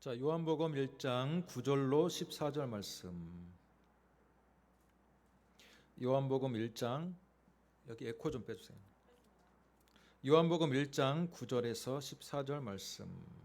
자, 요한복음 1장 9절로 14절 말씀. 요한복음 1장, 여기 에코 좀 빼주세요. 요한복음 1장 9절에서 14절 말씀.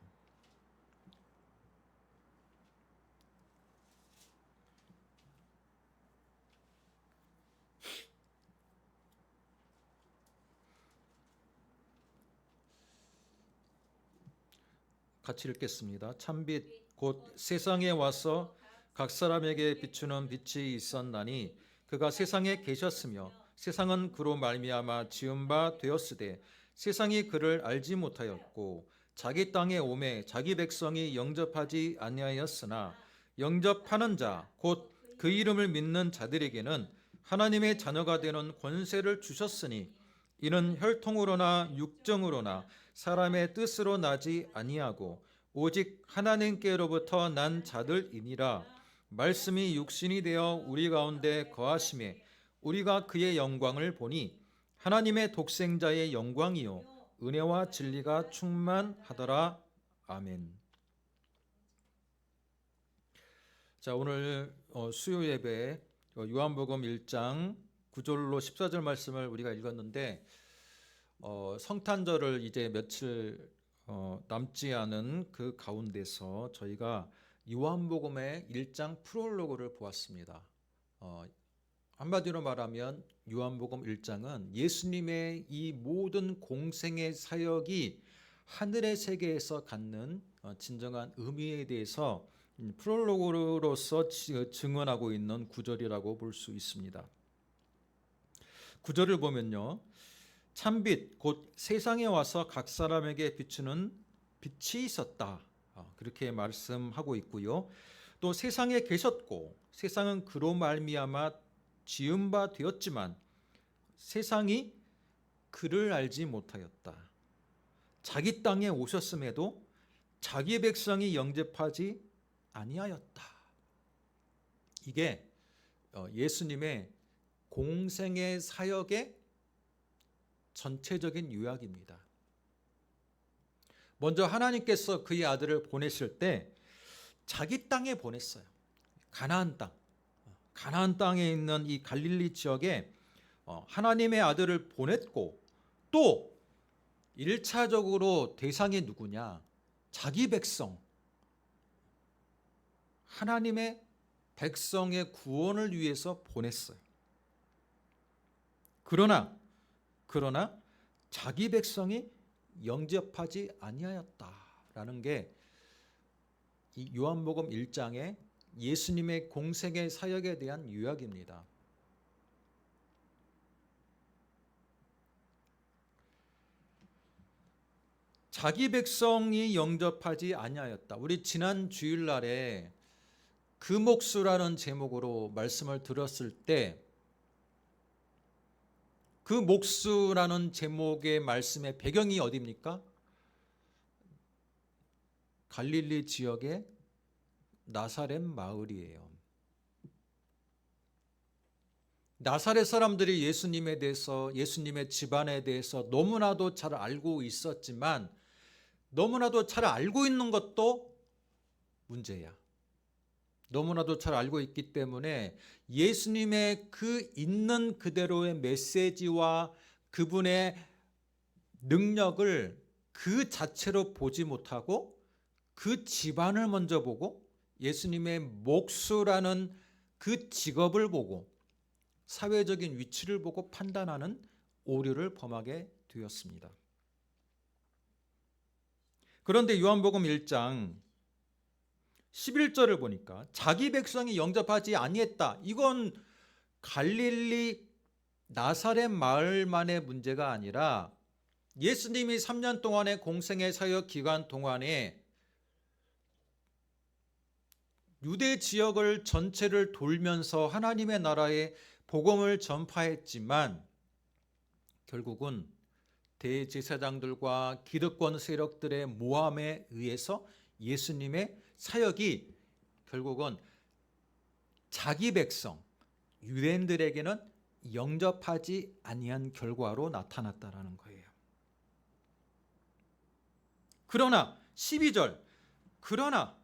같이 읽겠습니다. 참빛 곧 세상에 와서 각 사람에게 비추는 빛이 있었나니 그가 세상에 계셨으며 세상은 그로 말미암아 지은 바 되었으되 세상이 그를 알지 못하였고 자기 땅에 오매 자기 백성이 영접하지 아니하였으나 영접하는 자 곧 그 이름을 믿는 자들에게는 하나님의 자녀가 되는 권세를 주셨으니 이는 혈통으로나 육정으로나 사람의 뜻으로 나지 아니하고 오직 하나님께로부터 난 자들이니라. 말씀이 육신이 되어 우리 가운데 거하심에 우리가 그의 영광을 보니 하나님의 독생자의 영광이요 은혜와 진리가 충만하더라. 아멘. 자, 오늘 수요 예배 요한복음 1장 9절로 14절 말씀을 우리가 읽었는데 성탄절을 이제 며칠 남지 않은 그 가운데서 저희가 요한복음의 1장 프롤로그를 보았습니다. 한마디로 말하면 요한복음 1장은 예수님의 이 모든 공생의 사역이 하늘의 세계에서 갖는 진정한 의미에 대해서 프롤로그로서 증언하고 있는 구절이라고 볼 수 있습니다. 구절을 보면요, 참빛 곧 세상에 와서 각 사람에게 비추는 빛이 있었다, 그렇게 말씀하고 있고요. 또 세상에 계셨고 세상은 그로 말미암아 지은 바 되었지만 세상이 그를 알지 못하였다. 자기 땅에 오셨음에도 자기 백성이 영접하지 아니하였다. 이게 예수님의 공생의 사역의 전체적인 요약입니다. 먼저 하나님께서 그의 아들을 보내실 때 자기 땅에 보냈어요. 가나안 땅. 가나안 땅에 있는 이 갈릴리 지역에 하나님의 아들을 보냈고, 또 1차적으로 대상이 누구냐? 자기 백성. 하나님의 백성의 구원을 위해서 보냈어요. 그러나 자기 백성이 영접하지 아니하였다라는 게 이 요한복음 1장의 예수님의 공생의 사역에 대한 요약입니다. 자기 백성이 영접하지 아니하였다. 우리 지난 주일날에 그 목수라는 제목으로 말씀을 들었을 때 그 목수라는 제목의 말씀의 배경이 어디입니까? 갈릴리 지역의 나사렛 마을이에요. 나사렛 사람들이 예수님에 대해서, 예수님의 집안에 대해서 너무나도 잘 알고 있었지만 너무나도 잘 알고 있는 것도 문제야. 너무나도 잘 알고 있기 때문에 예수님의 그 있는 그대로의 메시지와 그분의 능력을 그 자체로 보지 못하고 그 집안을 먼저 보고 예수님의 목수라는 그 직업을 보고 사회적인 위치를 보고 판단하는 오류를 범하게 되었습니다. 그런데 요한복음 1장 11절을 보니까 자기 백성이 영접하지 아니했다. 이건 갈릴리 나사렛 마을만의 문제가 아니라 예수님이 3년 동안의 공생의 사역 기간 동안에 유대 지역을 전체를 돌면서 하나님의 나라의 복음을 전파했지만 결국은 대제사장들과 기득권 세력들의 모함에 의해서 예수님의 사역이 결국은 자기 백성 유대인들에게는 영접하지 아니한 결과로 나타났다라는 거예요. 그러나 12절, 그러나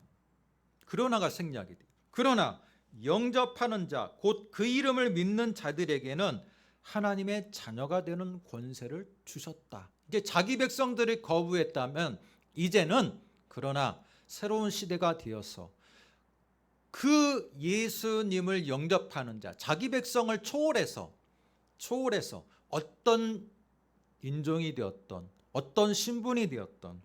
그러나가 생략이 돼요. 그러나 영접하는 자, 곧 그 이름을 믿는 자들에게는 하나님의 자녀가 되는 권세를 주셨다. 이제 자기 백성들이 거부했다면 이제는 그러나 새로운 시대가 되어서 그 예수님을 영접하는 자, 자기 백성을 초월해서 어떤 인종이 되었던, 어떤 신분이 되었던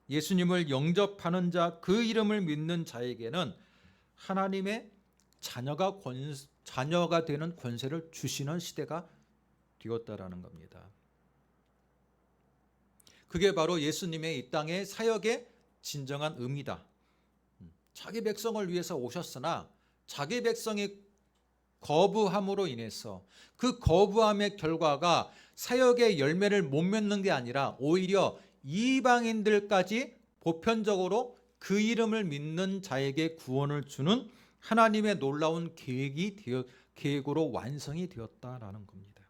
예수님을 영접하는 자, 그 이름을 믿는 자에게는 하나님의 자녀가 되는 권세를 주시는 시대가 되었다라는 겁니다. 그게 바로 예수님의 이 땅의 사역의 진정한 의미다. 자기 백성을 위해서 오셨으나 자기 백성이 거부함으로 인해서 그 거부함의 결과가 사역의 열매를 못 맺는 게 아니라 오히려 이방인들까지 보편적으로 그 이름을 믿는 자에게 구원을 주는 하나님의 놀라운 계획으로 완성이 되었다라는 겁니다.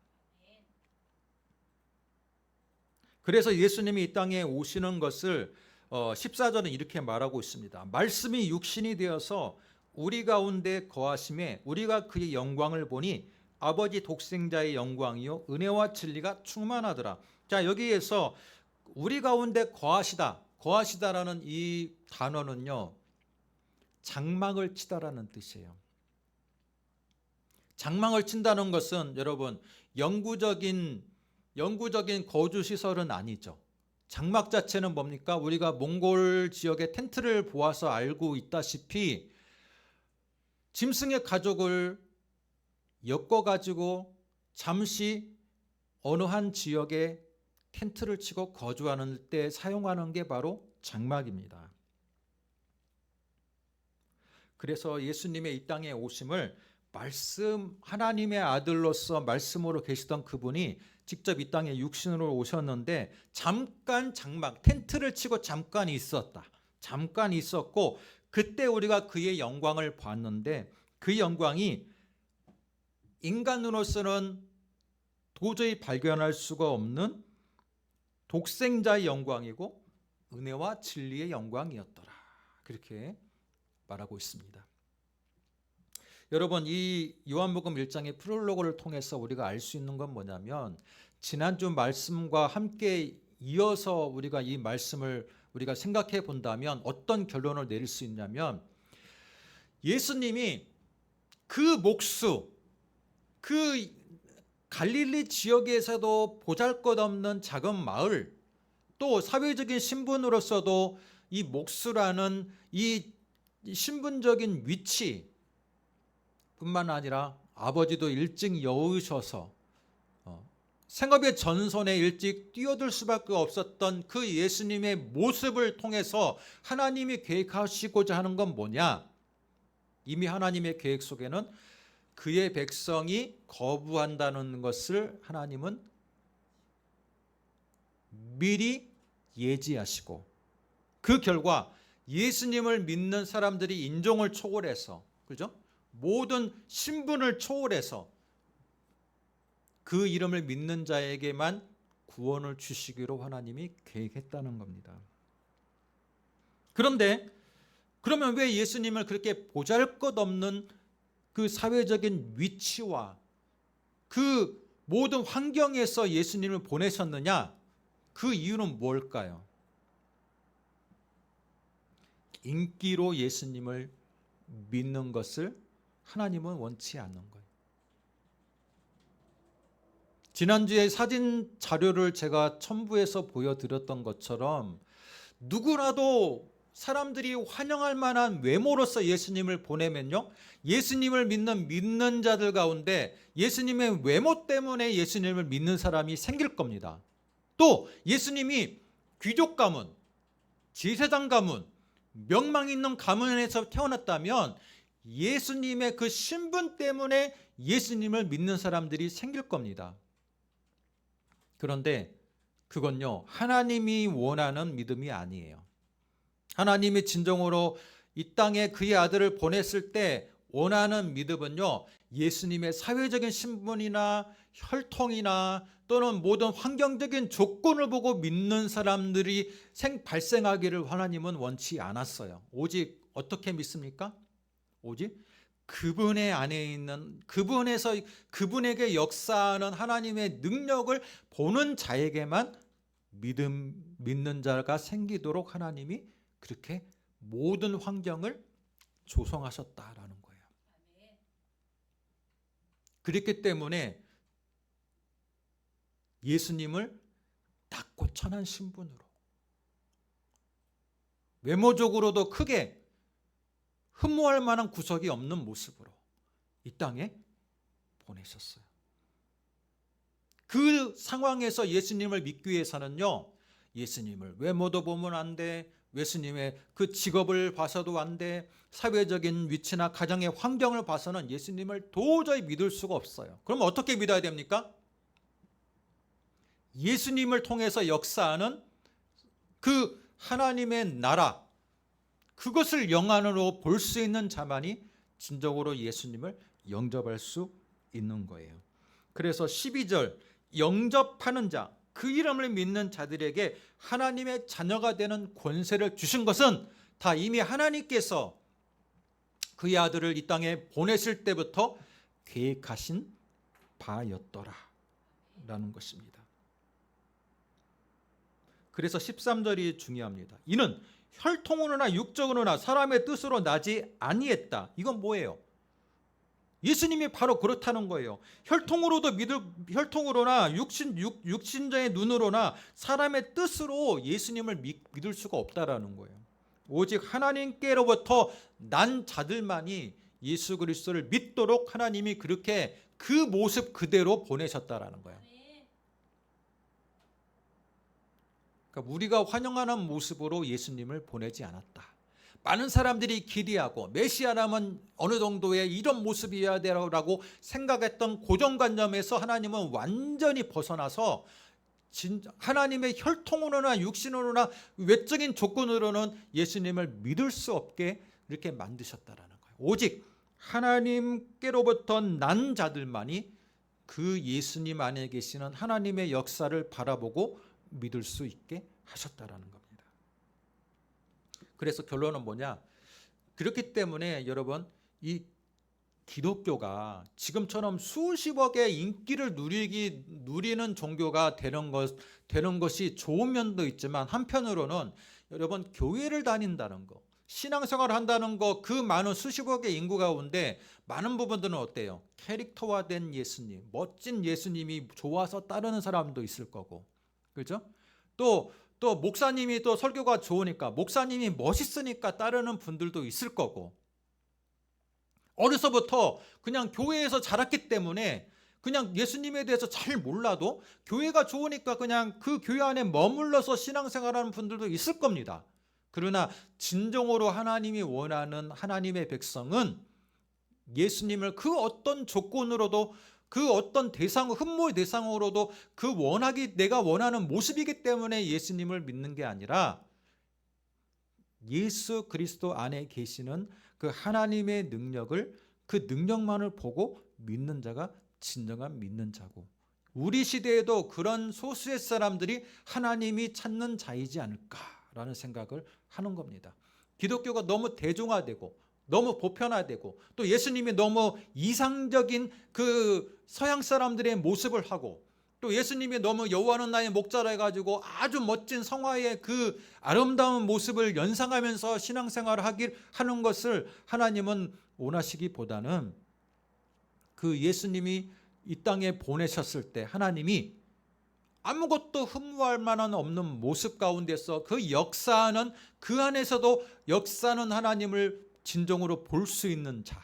그래서 예수님이 이 땅에 오시는 것을 14절은 이렇게 말하고 있습니다. 말씀이 육신이 되어서 우리 가운데 거하심에 우리가 그의 영광을 보니 아버지 독생자의 영광이요 은혜와 진리가 충만하더라. 자, 여기에서 우리 가운데 거하시다라는 이 단어는요, 장막을 치다라는 뜻이에요. 장막을 친다는 것은 여러분 영구적인 거주 시설은 아니죠. 장막 자체는 뭡니까? 우리가 몽골 지역의 텐트를 보아서 알고 있다시피 짐승의 가족을 엮어가지고 잠시 어느 한 지역에 텐트를 치고 거주하는 때 사용하는 게 바로 장막입니다. 그래서 예수님의 이 땅에 오심을 하나님의 아들로서 말씀으로 계시던 그분이 직접 이 땅에 육신으로 오셨는데 잠깐 장막, 텐트를 치고 잠깐 있었고 그때 우리가 그의 영광을 봤는데 그 영광이 인간으로서는 도저히 발견할 수가 없는 독생자의 영광이고 은혜와 진리의 영광이었더라. 그렇게 말하고 있습니다. 여러분, 이 요한복음 1장의 프롤로그를 통해서 우리가 알 수 있는 건 뭐냐면 지난주 말씀과 함께 이어서 우리가 이 말씀을 우리가 생각해 본다면 어떤 결론을 내릴 수 있냐면 예수님이 그 갈릴리 지역에서도 보잘것없는 작은 마을, 또 사회적인 신분으로서도 이 목수라는 이 신분적인 위치 뿐만 아니라 아버지도 일찍 여우셔서 생업의 전선에 일찍 뛰어들 수밖에 없었던 그 예수님의 모습을 통해서 하나님이 계획하시고자 하는 건 뭐냐? 이미 하나님의 계획 속에는 그의 백성이 거부한다는 것을 하나님은 미리 예지하시고 그 결과 예수님을 믿는 사람들이 인종을 초월해서, 그죠? 모든 신분을 초월해서 그 이름을 믿는 자에게만 구원을 주시기로 하나님이 계획했다는 겁니다. 그런데 그러면 왜 예수님을 그렇게 보잘것없는 그 사회적인 위치와 그 모든 환경에서 예수님을 보내셨느냐? 그 이유는 뭘까요? 인기로 예수님을 믿는 것을 하나님은 원치 않는 거예요. 지난주에 사진 자료를 제가 첨부해서 보여드렸던 것처럼 누구라도 사람들이 환영할 만한 외모로서 예수님을 보내면요, 예수님을 믿는 자들 가운데 예수님의 외모 때문에 예수님을 믿는 사람이 생길 겁니다. 또 예수님이 귀족 가문, 제사장 가문, 명망 있는 가문에서 태어났다면 예수님의 그 신분 때문에 예수님을 믿는 사람들이 생길 겁니다. 그런데 그건요, 하나님이 원하는 믿음이 아니에요. 하나님이 진정으로 이 땅에 그의 아들을 보냈을 때 원하는 믿음은요, 예수님의 사회적인 신분이나 혈통이나 또는 모든 환경적인 조건을 보고 믿는 사람들이 발생하기를 하나님은 원치 않았어요. 오직 어떻게 믿습니까? 오직 그분의 안에 있는, 그분에게 역사하는 하나님의 능력을 보는 자에게만 믿는 자가 생기도록 하나님이 그렇게 모든 환경을 조성하셨다라는 거예요. 그렇기 때문에 예수님을 낮고 천한 신분으로, 외모적으로도 크게 흠모할 만한 구석이 없는 모습으로 이 땅에 보내셨어요. 그 상황에서 예수님을 믿기 위해서는요, 예수님을 외모도 보면 안 돼, 예수님의 그 직업을 봐서도 안 돼, 사회적인 위치나 가정의 환경을 봐서는 예수님을 도저히 믿을 수가 없어요. 그럼 어떻게 믿어야 됩니까? 예수님을 통해서 역사하는 그 하나님의 나라, 그것을 영안으로 볼 수 있는 자만이 진정으로 예수님을 영접할 수 있는 거예요. 그래서 12절, 영접하는 자, 그 이름을 믿는 자들에게 하나님의 자녀가 되는 권세를 주신 것은 다 이미 하나님께서 그의 아들을 이 땅에 보내실 때부터 계획하신 바였더라 라는 것입니다. 그래서 13절이 중요합니다. 이는 혈통으로나 육적으로나 사람의 뜻으로 나지 아니했다. 이건 뭐예요? 예수님이 바로 그렇다는 거예요. 혈통으로나 육신자의 눈으로나 사람의 뜻으로 예수님을 믿을 수가 없다라는 거예요. 오직 하나님께로부터 난 자들만이 예수 그리스도를 믿도록 하나님이 그렇게 그 모습 그대로 보내셨다라는 거예요. 그러니까 우리가 환영하는 모습으로 예수님을 보내지 않았다. 많은 사람들이 기대하고 메시아라면 어느 정도의 이런 모습이어야 되라고 생각했던 고정관념에서 하나님은 완전히 벗어나서 하나님의 혈통으로나 육신으로나 외적인 조건으로는 예수님을 믿을 수 없게 이렇게 만드셨다라는 거예요. 오직 하나님께로부터 난 자들만이 그 예수님 안에 계시는 하나님의 역사를 바라보고 믿을 수 있게 하셨다라는 겁니다. 그래서 결론은 뭐냐? 그렇기 때문에 여러분, 이 기독교가 지금처럼 수십억의 인기를 누리는 종교가 되는 것이 좋은 면도 있지만, 한편으로는 여러분, 교회를 다닌다는 거, 신앙생활을 한다는 거, 그 많은 수십억의 인구 가운데 많은 부분들은 어때요? 캐릭터화된 예수님, 멋진 예수님이 좋아서 따르는 사람도 있을 거고, 그렇죠? 또 목사님이 또 설교가 좋으니까, 목사님이 멋있으니까 따르는 분들도 있을 거고, 어려서부터 그냥 교회에서 자랐기 때문에 그냥 예수님에 대해서 잘 몰라도 교회가 좋으니까 그냥 그 교회 안에 머물러서 신앙생활하는 분들도 있을 겁니다. 그러나 진정으로 하나님이 원하는 하나님의 백성은 예수님을 그 어떤 조건으로도, 그 어떤 흠모의 대상으로도 내가 원하는 모습이기 때문에 예수님을 믿는 게 아니라, 예수 그리스도 안에 계시는 그 하나님의 능력을, 그 능력만을 보고 믿는 자가 진정한 믿는 자고, 우리 시대에도 그런 소수의 사람들이 하나님이 찾는 자이지 않을까라는 생각을 하는 겁니다. 기독교가 너무 대중화되고 너무 보편화되고, 또 예수님이 너무 이상적인 그 서양 사람들의 모습을 하고, 또 예수님이 너무 여호와는 나의 목자라 해가지고 아주 멋진 성화의 그 아름다운 모습을 연상하면서 신앙생활을 하는 것을 하나님은 원하시기보다는, 그 예수님이 이 땅에 보내셨을 때 하나님이 아무것도 흠모할 만한 없는 모습 가운데서 그 안에서도 역사하는 하나님을 진정으로 볼 수 있는 자,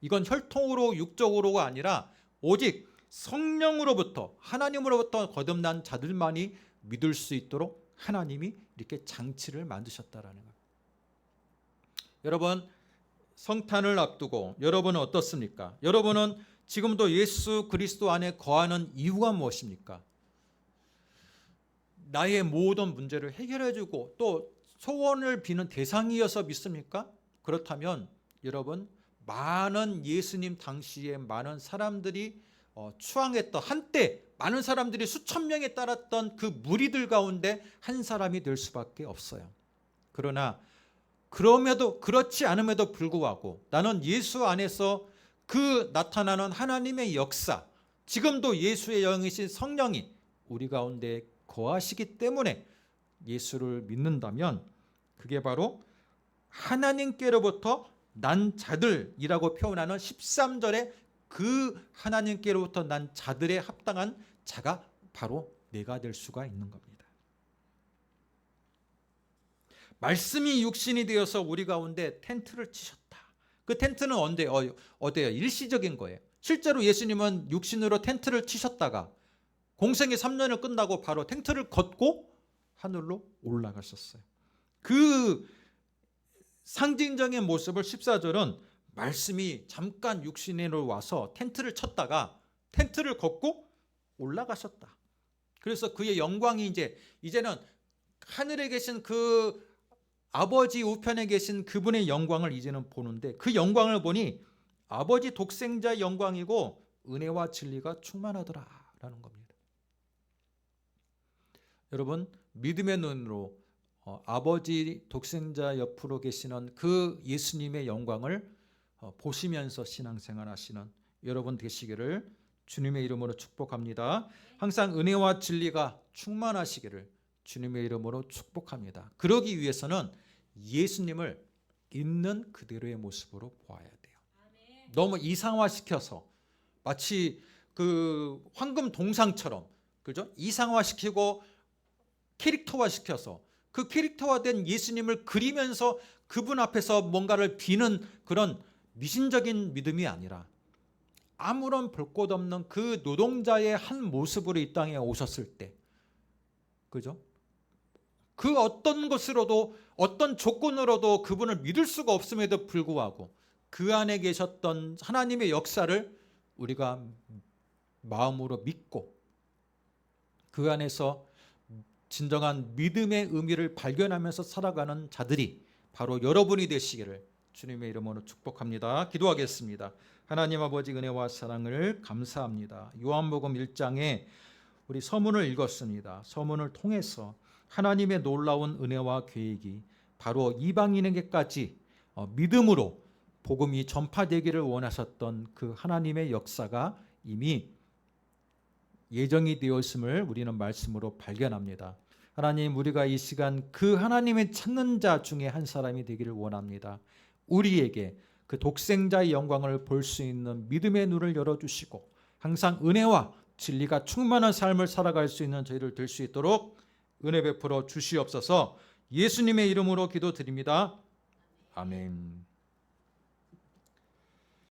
이건 혈통으로 육적으로가 아니라 오직 성령으로부터, 하나님으로부터 거듭난 자들만이 믿을 수 있도록 하나님이 이렇게 장치를 만드셨다라는 거예요. 여러분, 성탄을 앞두고 여러분은 어떻습니까? 여러분은 지금도 예수 그리스도 안에 거하는 이유가 무엇입니까? 나의 모든 문제를 해결해주고 또 소원을 비는 대상이어서 믿습니까? 그렇다면 여러분, 많은 예수님 당시에 많은 사람들이 추앙했던, 한때 많은 사람들이 수천 명에 따랐던 그 무리들 가운데 한 사람이 될 수밖에 없어요. 그러나 그렇지 않음에도 불구하고 나는 예수 안에서 그 나타나는 하나님의 역사, 지금도 예수의 영이신 성령이 우리 가운데 거하시기 때문에 예수를 믿는다면 그게 바로 하나님께로부터 난 자들이라고 표현하는 13절에 그 하나님께로부터 난 자들에 합당한 자가 바로 내가 될 수가 있는 겁니다. 말씀이 육신이 되어서 우리 가운데 텐트를 치셨다. 그 텐트는 어때요? 일시적인 거예요. 실제로 예수님은 육신으로 텐트를 치셨다가 공생의 3년을 끝나고 바로 텐트를 걷고 하늘로 올라가셨어요. 그 상징적인 모습을 14절은 말씀이 잠깐 육신으로 와서 텐트를 쳤다가 텐트를 걷고 올라가셨다. 그래서 그의 영광이 이제는 하늘에 계신 그 아버지 우편에 계신 그분의 영광을 이제는 보는데, 그 영광을 보니 아버지 독생자의 영광이고 은혜와 진리가 충만하더라라는 겁니다. 여러분, 믿음의 눈으로 아버지 독생자 옆으로 계시는 그 예수님의 영광을 보시면서 신앙생활 하시는 여러분 되시기를 주님의 이름으로 축복합니다. 항상 은혜와 진리가 충만하시기를 주님의 이름으로 축복합니다. 그러기 위해서는 예수님을 있는 그대로의 모습으로 보아야 돼요. 너무 이상화시켜서 마치 그 황금 동상처럼, 그죠? 이상화시키고 캐릭터화시켜서 그 캐릭터화된 예수님을 그리면서 그분 앞에서 뭔가를 비는 그런 미신적인 믿음이 아니라 아무런 볼 것 없는 그 노동자의 한 모습으로 이 땅에 오셨을 때, 그죠? 그 어떤 것으로도 어떤 조건으로도 그분을 믿을 수가 없음에도 불구하고 그 안에 계셨던 하나님의 역사를 우리가 마음으로 믿고 그 안에서 진정한 믿음의 의미를 발견하면서 살아가는 자들이 바로 여러분이 되시기를 주님의 이름으로 축복합니다. 기도하겠습니다. 하나님 아버지 은혜와 사랑을 감사합니다. 요한복음 1장에 우리 서문을 읽었습니다. 서문을 통해서 하나님의 놀라운 은혜와 계획이 바로 이방인에게까지 믿음으로 복음이 전파되기를 원하셨던 그 하나님의 역사가 이미 예정이 되었음을 우리는 말씀으로 발견합니다. 하나님, 우리가 이 시간 그 하나님의 찾는 자 중에 한 사람이 되기를 원합니다. 우리에게 그 독생자의 영광을 볼 수 있는 믿음의 눈을 열어주시고 항상 은혜와 진리가 충만한 삶을 살아갈 수 있는 저희를 될 수 있도록 은혜 베풀어 주시옵소서. 예수님의 이름으로 기도드립니다. 아멘.